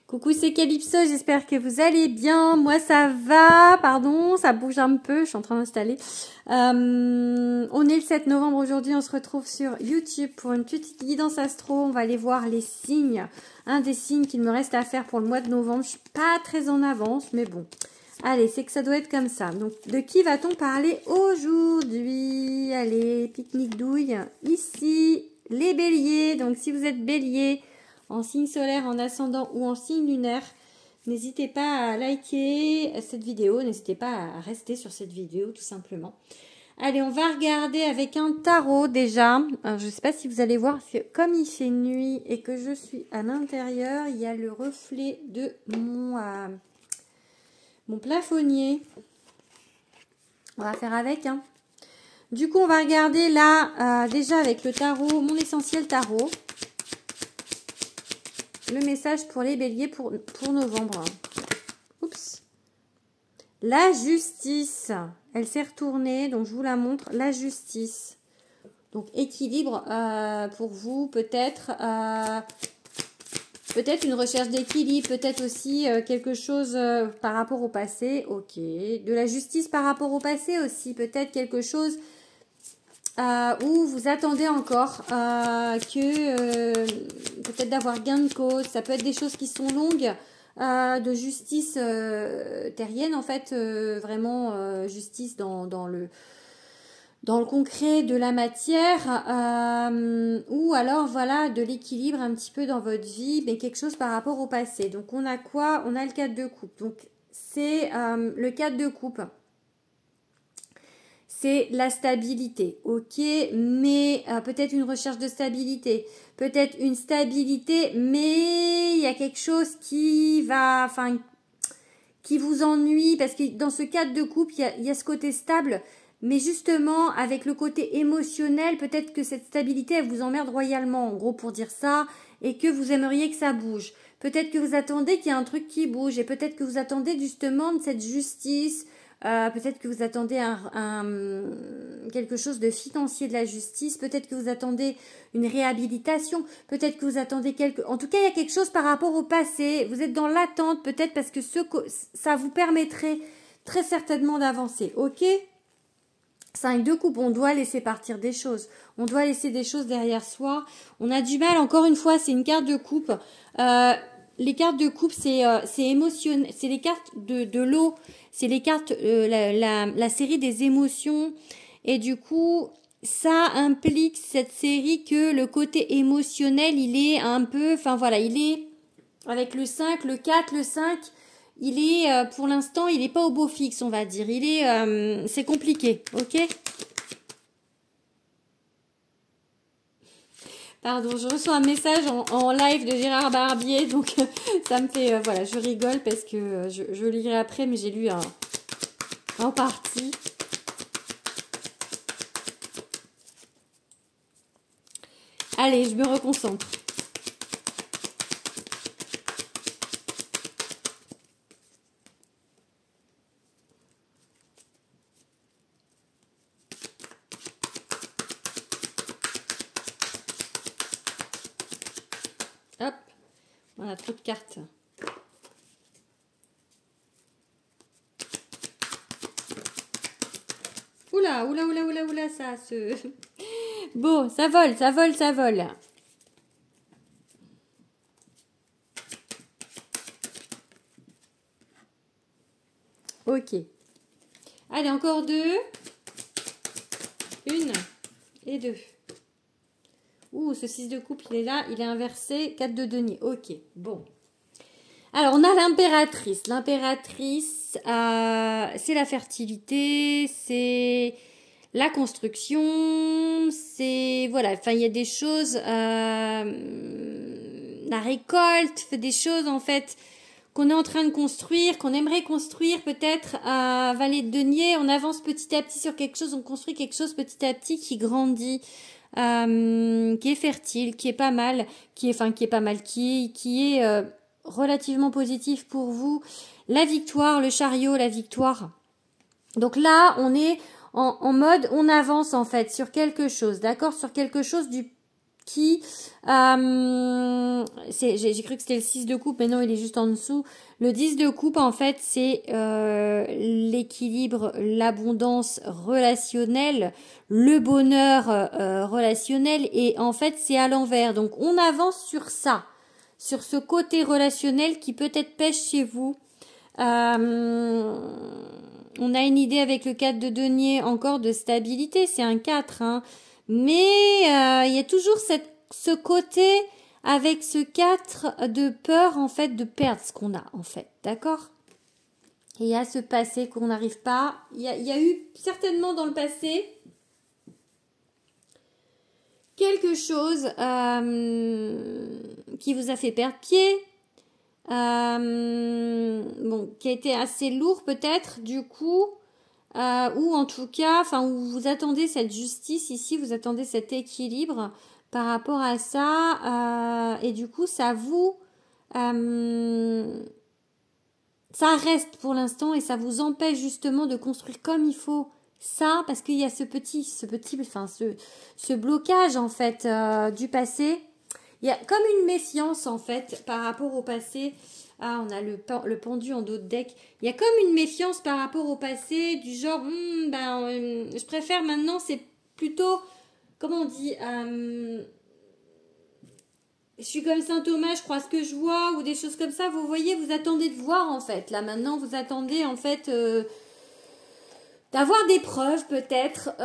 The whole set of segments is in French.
Coucou, c'est Calypso, j'espère que vous allez bien. Moi, ça va. Pardon, ça bouge un peu, je suis en train d'installer. On est le 7 novembre aujourd'hui, on se retrouve sur YouTube pour une petite guidance astro. On va aller voir les signes. Un des signes qu'il me reste à faire pour le mois de novembre. Je suis pas très en avance, mais bon. Allez, c'est que ça doit être comme ça. Donc, de qui va-t-on parler aujourd'hui? Allez, pique-nique douille. Ici, les béliers. Donc, si vous êtes bélier, en signe solaire, en ascendant ou en signe lunaire, n'hésitez pas à liker cette vidéo, n'hésitez pas à rester sur cette vidéo tout simplement. Allez, on va regarder avec un tarot déjà. Alors, je ne sais pas si vous allez voir, parce que comme il fait nuit et que je suis à l'intérieur, il y a le reflet de mon plafonnier. On va faire avec. Hein. Du coup, on va regarder là, déjà avec le tarot, mon essentiel tarot. Le message pour les béliers pour novembre. Oups. La justice. Elle s'est retournée, donc je vous la montre. La justice. Donc équilibre pour vous, peut-être une recherche d'équilibre, peut-être aussi quelque chose par rapport au passé. Ok. De la justice par rapport au passé aussi, peut-être quelque chose où vous attendez encore peut-être d'avoir gain de cause. Ça peut être des choses qui sont longues, de justice terrienne en fait, vraiment justice dans le concret de la matière, ou alors voilà de l'équilibre un petit peu dans votre vie, mais quelque chose par rapport au passé. Donc on a quoi? On a le 4 de coupe. Donc c'est le 4 de coupe. C'est la stabilité, ok, mais peut-être une recherche de stabilité, peut-être une stabilité, mais il y a quelque chose qui vous ennuie, parce que dans ce cadre de couple, il y a ce côté stable, mais justement, avec le côté émotionnel, peut-être que cette stabilité, elle vous emmerde royalement, en gros, pour dire ça, et que vous aimeriez que ça bouge. Peut-être que vous attendez qu'il y ait un truc qui bouge, et peut-être que vous attendez justement de cette justice. Peut-être que vous attendez quelque chose de financier de la justice, peut-être que vous attendez une réhabilitation, peut-être que vous attendez En tout cas, il y a quelque chose par rapport au passé, vous êtes dans l'attente, peut-être parce que ça vous permettrait très certainement d'avancer, ok? 5 de coupe, on doit laisser partir des choses, on doit laisser des choses derrière soi, on a du mal, encore une fois, c'est une carte de coupe, les cartes de coupe, c'est émotionnel, c'est les cartes de l'eau, c'est les cartes, la série des émotions. Et du coup, ça implique cette série que le côté émotionnel, il est un peu, enfin voilà, il est avec le 5, le 4, le 5, il est, pour l'instant, il n'est pas au beau fixe, on va dire. Il est, c'est compliqué, ok? Pardon, je reçois un message en live de Gérard Barbier, donc ça me fait, voilà, je rigole parce que je lirai après, mais j'ai lu en partie. Allez, je me reconcentre. Hop, on a trop de cartes. Oula, oula, oula, oula, oula, ça se... Bon, ça vole, ça vole, ça vole. Ok. Allez, encore 2. 1 et 2. Ouh, ce 6 de coupe, il est là, il est inversé. 4 de denier. Ok, bon. Alors, on a l'impératrice. L'impératrice, c'est la fertilité, c'est la construction, c'est... Voilà, enfin, il y a des choses... la récolte, des choses, en fait, qu'on est en train de construire, qu'on aimerait construire, peut-être, à Vallée de Denier. On avance petit à petit sur quelque chose, on construit quelque chose petit à petit qui grandit. Qui est fertile, qui est pas mal, qui est relativement positif pour vous. La victoire, le chariot, la victoire. Donc là, on est en mode, on avance en fait sur quelque chose, d'accord, sur quelque chose qui... j'ai cru que c'était le 6 de coupe, mais non, il est juste en dessous. Le 10 de coupe, en fait, c'est l'équilibre, l'abondance relationnelle, le bonheur relationnel. Et en fait, c'est à l'envers. Donc, on avance sur ça, sur ce côté relationnel qui peut-être pêche chez vous. On a une idée avec le 4 de denier encore de stabilité, c'est un 4, hein. Mais il y a toujours ce côté avec ce 4 de peur en fait de perdre ce qu'on a en fait, d'accord? Et il y a ce passé qu'on n'arrive pas, il y a eu certainement dans le passé quelque chose qui vous a fait perdre pied, bon, qui a été assez lourd peut-être du coup, ou en tout cas, enfin, où vous attendez cette justice ici, vous attendez cet équilibre par rapport à ça, et du coup, ça vous, ça reste pour l'instant et ça vous empêche justement de construire comme il faut ça, parce qu'il y a ce blocage en fait du passé. Il y a comme une méfiance en fait par rapport au passé. Ah, on a le pendu en dos de deck. Il y a comme une méfiance par rapport au passé, du genre, je préfère maintenant, c'est plutôt, comment on dit, je suis comme Saint Thomas, je crois ce que je vois, ou des choses comme ça. Vous voyez, vous attendez de voir en fait. Là maintenant, vous attendez en fait d'avoir des preuves peut-être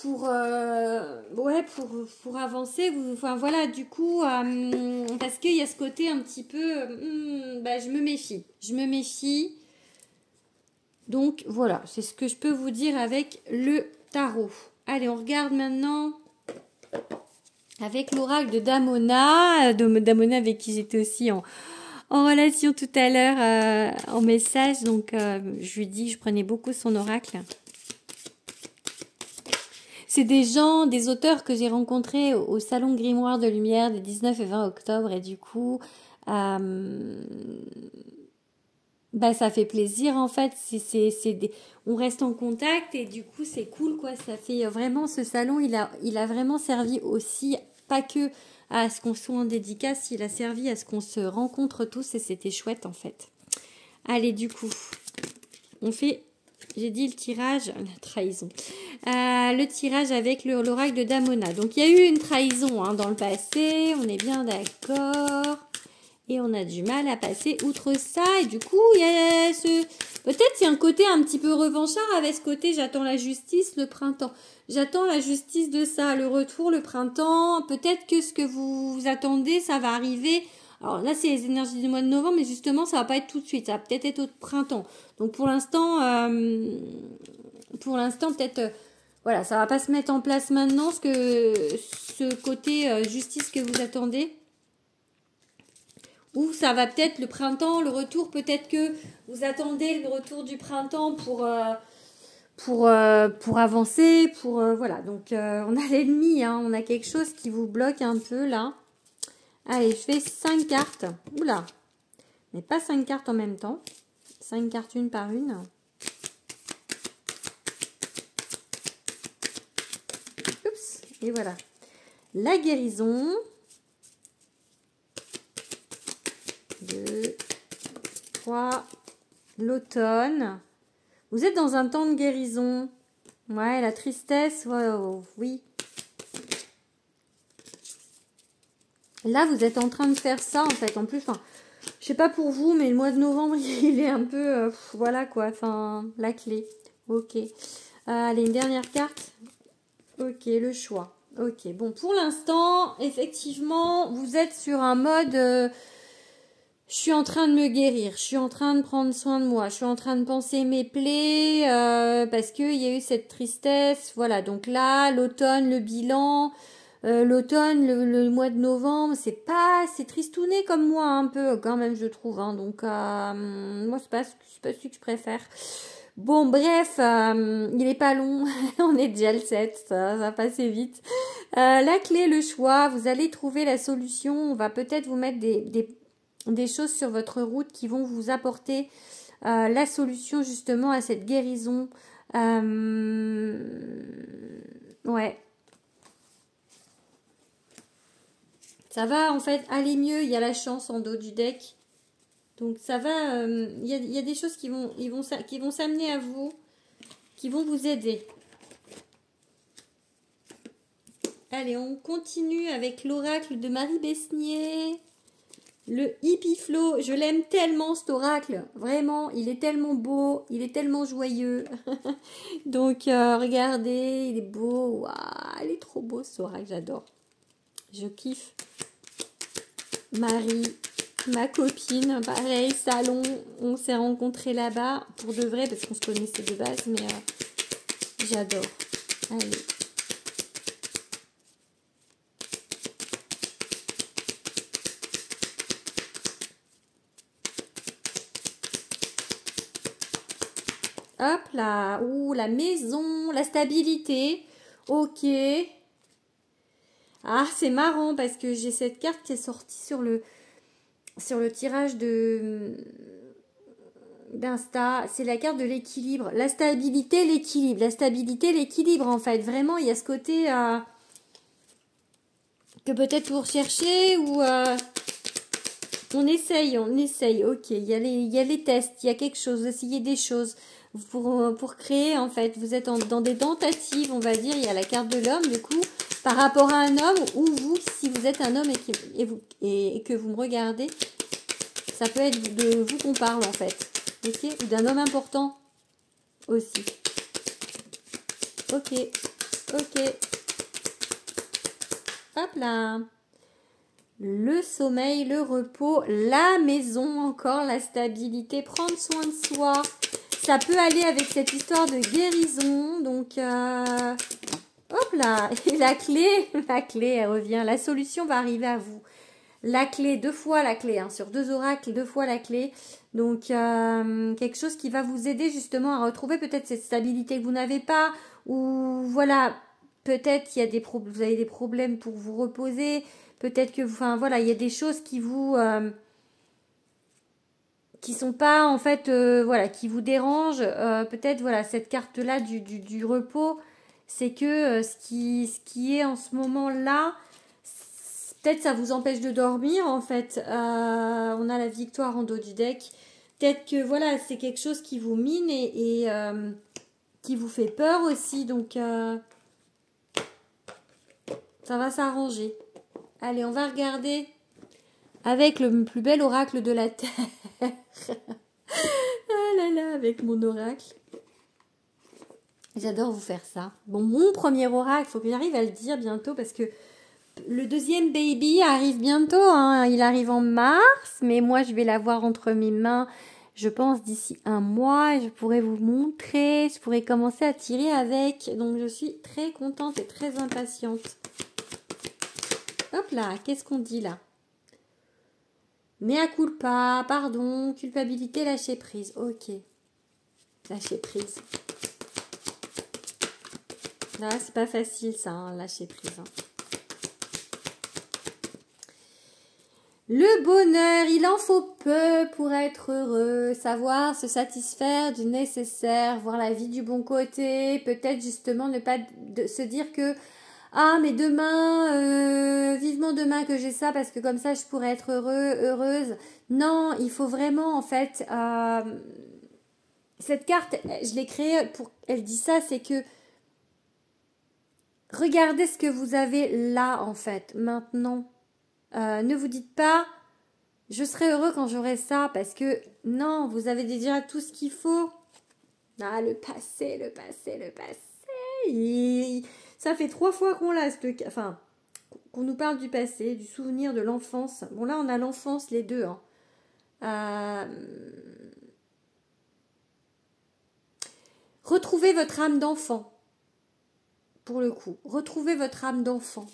pour avancer. Enfin voilà, du coup, parce qu'il y a ce côté un petit peu, je me méfie. Donc voilà, c'est ce que je peux vous dire avec le tarot. Allez, on regarde maintenant avec l'oracle de Damona, Damona avec qui j'étais aussi en relation tout à l'heure en message. Donc je lui dis que je prenais beaucoup son oracle. C'est des auteurs que j'ai rencontrés au Salon Grimoire de Lumière des 19 et 20 octobre. Et du coup, ça fait plaisir en fait. On reste en contact et du coup, c'est cool quoi. Ça fait vraiment, ce salon, il a vraiment servi aussi, pas que à ce qu'on soit en dédicace, il a servi à ce qu'on se rencontre tous et c'était chouette en fait. Allez, du coup, on fait... J'ai dit le tirage, la trahison. Le tirage avec l'oracle de Damona. Donc, il y a eu une trahison dans le passé. On est bien d'accord. Et on a du mal à passer outre ça. Et du coup, il y a peut-être il y a un côté un petit peu revanchard avec ce côté j'attends la justice, le printemps. J'attends la justice de ça, le retour, le printemps. Peut-être que ce que vous attendez, ça va arriver. Alors là, c'est les énergies du mois de novembre, mais justement, ça va pas être tout de suite. Ça va peut-être être au printemps. Donc pour l'instant, peut-être, voilà, ça va pas se mettre en place maintenant, ce côté justice que vous attendez. Ou ça va peut-être le printemps, le retour, peut-être que vous attendez le retour du printemps pour avancer, voilà. Donc on a l'ennemi, on a quelque chose qui vous bloque un peu là. Allez, je fais 5 cartes. Oula, mais pas 5 cartes en même temps. 5 cartes une par une. Oups, et voilà. La guérison. 2, 3, l'automne. Vous êtes dans un temps de guérison. Ouais, la tristesse, oui. Là, vous êtes en train de faire ça, en fait. En plus, je sais pas pour vous, mais le mois de novembre, il est un peu... voilà, quoi. Enfin, la clé. Ok. Allez, une dernière carte. Ok, le choix. Ok, bon, pour l'instant, effectivement, vous êtes sur un mode... je suis en train de me guérir, je suis en train de prendre soin de moi, je suis en train de penser mes plaies, parce qu'il y a eu cette tristesse. Voilà, donc là, l'automne, le bilan... l'automne, le mois de novembre, c'est tristouné comme moi un peu quand même je trouve. Donc moi c'est pas celui que je préfère. Bon bref, il est pas long, on est déjà le 7, ça va passer vite. La clé, le choix, vous allez trouver la solution. On va peut-être vous mettre des choses sur votre route qui vont vous apporter la solution justement à cette guérison. Ouais. Ça va en fait aller mieux, il y a la chance en dos du deck. Donc ça va, il y a des choses qui vont s'amener à vous, qui vont vous aider. Allez, on continue avec l'oracle de Marie Besnier. Le Hippie Flow, je l'aime tellement cet oracle. Vraiment, il est tellement beau, il est tellement joyeux. Donc regardez, il est beau. Waouh, il est trop beau cet oracle, j'adore. Je kiffe. Marie, ma copine, pareil, salon, on s'est rencontrés là-bas, pour de vrai, parce qu'on se connaissait de base, mais j'adore. Allez. Hop là, ouh, la maison, la stabilité, ok. Ah, c'est marrant, parce que j'ai cette carte qui est sortie sur le tirage d'Insta, c'est la carte de l'équilibre, la stabilité, l'équilibre en fait, vraiment il y a ce côté que peut-être vous recherchez ou on essaye, ok, il y a les tests, il y a quelque chose, vous essayez des choses pour créer en fait, vous êtes dans des tentatives, on va dire, il y a la carte de l'homme du coup, par rapport à un homme ou vous, si vous êtes un homme et que vous me regardez, ça peut être de vous qu'on parle en fait. Ok, ou d'un homme important aussi. Ok. Hop là. Le sommeil, le repos, la maison encore, la stabilité, prendre soin de soi. Ça peut aller avec cette histoire de guérison. Donc, hop là. Et la clé, elle revient. La solution va arriver à vous. La clé, 2 fois la clé, hein, sur 2 oracles, 2 fois la clé. Donc, quelque chose qui va vous aider justement à retrouver peut-être cette stabilité que vous n'avez pas. Ou voilà, peut-être vous avez des problèmes pour vous reposer. Peut-être que, enfin voilà, il y a des choses qui vous... qui sont pas en fait, voilà, qui vous dérangent. Peut-être, voilà, cette carte-là du repos, c'est que ce qui est en ce moment-là... Peut-être ça vous empêche de dormir en fait. On a la victoire en dos du deck. Peut-être que voilà, c'est quelque chose qui vous mine et qui vous fait peur aussi. Donc ça va s'arranger. Allez, on va regarder avec le plus bel oracle de la Terre. Ah là là, avec mon oracle. J'adore vous faire ça. Bon, mon premier oracle, il faut que j'arrive à le dire bientôt parce que le deuxième baby arrive bientôt, hein. Il arrive en mars, mais moi je vais l'avoir entre mes mains, je pense d'ici 1 mois. Je pourrai vous montrer, je pourrai commencer à tirer avec. Donc je suis très contente et très impatiente. Hop là, qu'est-ce qu'on dit là? Mea culpa, pardon, culpabilité, lâcher prise. Ok, lâcher prise. Là, c'est pas facile ça, hein, lâcher prise. Hein. Le bonheur, il en faut peu pour être heureux, savoir se satisfaire du nécessaire, voir la vie du bon côté, peut-être justement ne pas se dire que ah mais demain, vivement demain que j'ai ça parce que comme ça je pourrais être heureuse. Non, il faut vraiment en fait, cette carte, je l'ai créée elle dit ça, c'est que regardez ce que vous avez là en fait, maintenant. Ne vous dites pas, je serai heureux quand j'aurai ça, parce que non, vous avez déjà tout ce qu'il faut. Ah, le passé. Ça fait 3 fois qu'on l'a, enfin, qu'on nous parle du passé, du souvenir de l'enfance. Bon, là, on a l'enfance, les deux. Hein. Retrouvez votre âme d'enfant, pour le coup. Retrouvez votre âme d'enfant.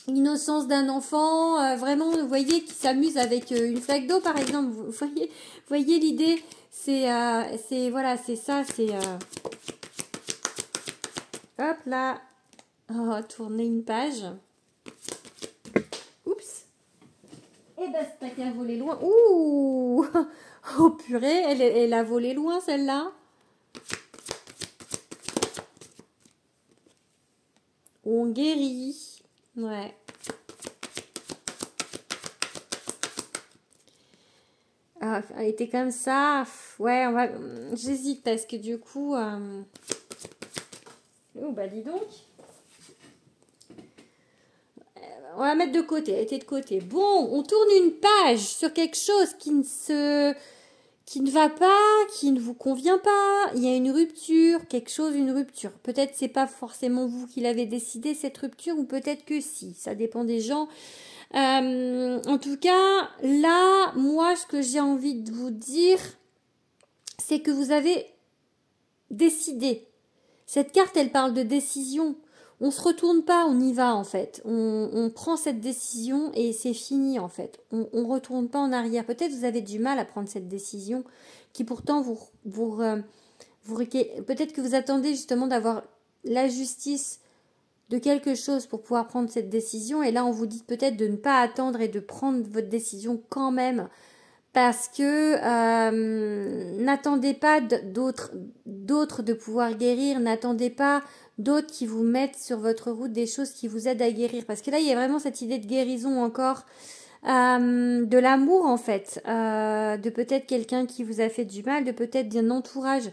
L'innocence d'un enfant, vraiment, vous voyez, qui s'amuse avec une flaque d'eau, par exemple. Vous voyez l'idée, voilà, c'est ça, c'est... Hop là. Oh, tourner une page. Oups. Et ben, c'est pas qu'elle a volé loin. Ouh. Oh purée, elle a volé loin, celle-là. On guérit. Ouais. elle était comme ça. Ouais, j'hésite parce que du coup... Oh, bah dis donc. On va mettre de côté, elle était de côté. Bon, on tourne une page sur quelque chose qui ne va pas, qui ne vous convient pas. Il y a une rupture, quelque chose, une rupture. Peut-être c'est pas forcément vous qui l'avez décidé cette rupture, ou peut-être que si. Ça dépend des gens. En tout cas, là, moi, ce que j'ai envie de vous dire, c'est que vous avez décidé. Cette carte, elle parle de décision. On se retourne pas, on y va en fait. On prend cette décision et c'est fini en fait. On retourne pas en arrière. Peut-être vous avez du mal à prendre cette décision qui pourtant peut-être que vous attendez justement d'avoir la justice de quelque chose pour pouvoir prendre cette décision. Et là, on vous dit peut-être de ne pas attendre et de prendre votre décision quand même. Parce que n'attendez pas d'autres de pouvoir guérir. N'attendez pas d'autres qui vous mettent sur votre route des choses qui vous aident à guérir. Parce que là, il y a vraiment cette idée de guérison encore. De l'amour en fait. De peut-être quelqu'un qui vous a fait du mal. De peut-être d'un entourage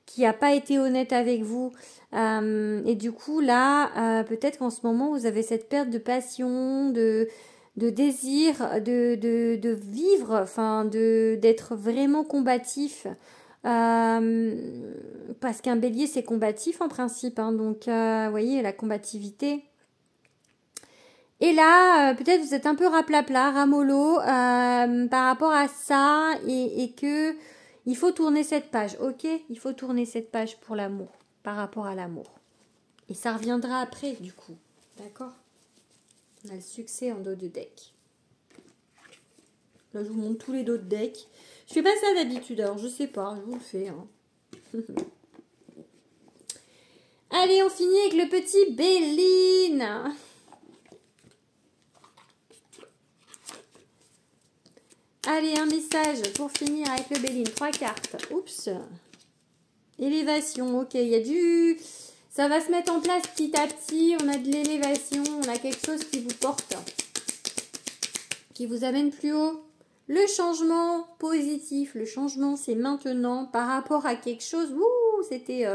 qui n'a pas été honnête avec vous. Et du coup, là, peut-être qu'en ce moment, vous avez cette perte de passion, de désir, de vivre, enfin, d'être vraiment combatif. Parce qu'un bélier, c'est combatif en principe. Hein, donc, vous voyez, la combativité. Et là, peut-être vous êtes un peu raplapla, ramollo par rapport à ça et que il faut tourner cette page, ok? Il faut tourner cette page pour l'amour, par rapport à l'amour. Et ça reviendra après, du coup. D'accord? On a le succès en dos de deck. Là, je vous montre tous les dos de deck. Je fais pas ça d'habitude, alors je sais pas, je vous le fais. Hein. Allez, on finit avec le petit Béline. Allez, un message pour finir avec le Béline. 3 cartes. Oups. Élévation. Ok, il y a du... Ça va se mettre en place petit à petit. On a de l'élévation. On a quelque chose qui vous porte. Qui vous amène plus haut. Le changement positif. Le changement, c'est maintenant par rapport à quelque chose. Ouh, c'était...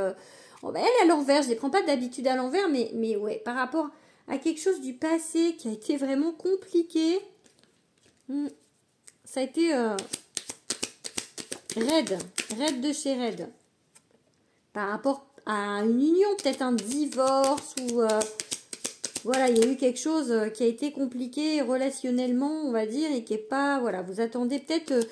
Oh, ben, elle à l'envers. Je ne les prends pas d'habitude à l'envers. Mais ouais, par rapport à quelque chose du passé qui a été vraiment compliqué. Ça a été raide de chez raide. Par rapport à une union, peut-être un divorce ou... voilà, il y a eu quelque chose qui a été compliqué relationnellement, on va dire, et qui n'est pas... Voilà, vous attendez peut-être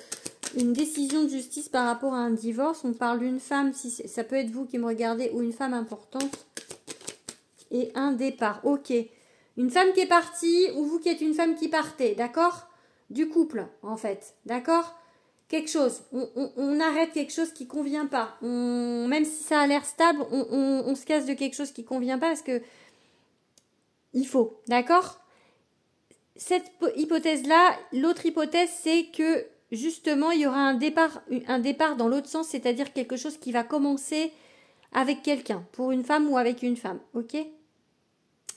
une décision de justice par rapport à un divorce. On parle d'une femme, si ça peut être vous qui me regardez, ou une femme importante. Et un départ, ok. Une femme qui est partie, ou vous qui êtes une femme qui partez, d'accord ? Du couple, en fait, d'accord? Quelque chose, on arrête quelque chose qui convient pas. Même si ça a l'air stable, on se casse de quelque chose qui convient pas parce que il faut, d'accord? Cette hypothèse-là, l'autre hypothèse, c'est que justement, il y aura un départ dans l'autre sens, c'est-à-dire quelque chose qui va commencer avec quelqu'un, pour une femme ou avec une femme, ok?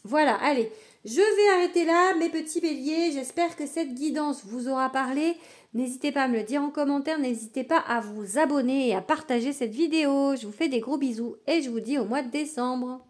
Voilà, allez, je vais arrêter là, mes petits béliers. J'espère que cette guidance vous aura parlé. N'hésitez pas à me le dire en commentaire. N'hésitez pas à vous abonner et à partager cette vidéo. Je vous fais des gros bisous et je vous dis au mois de décembre.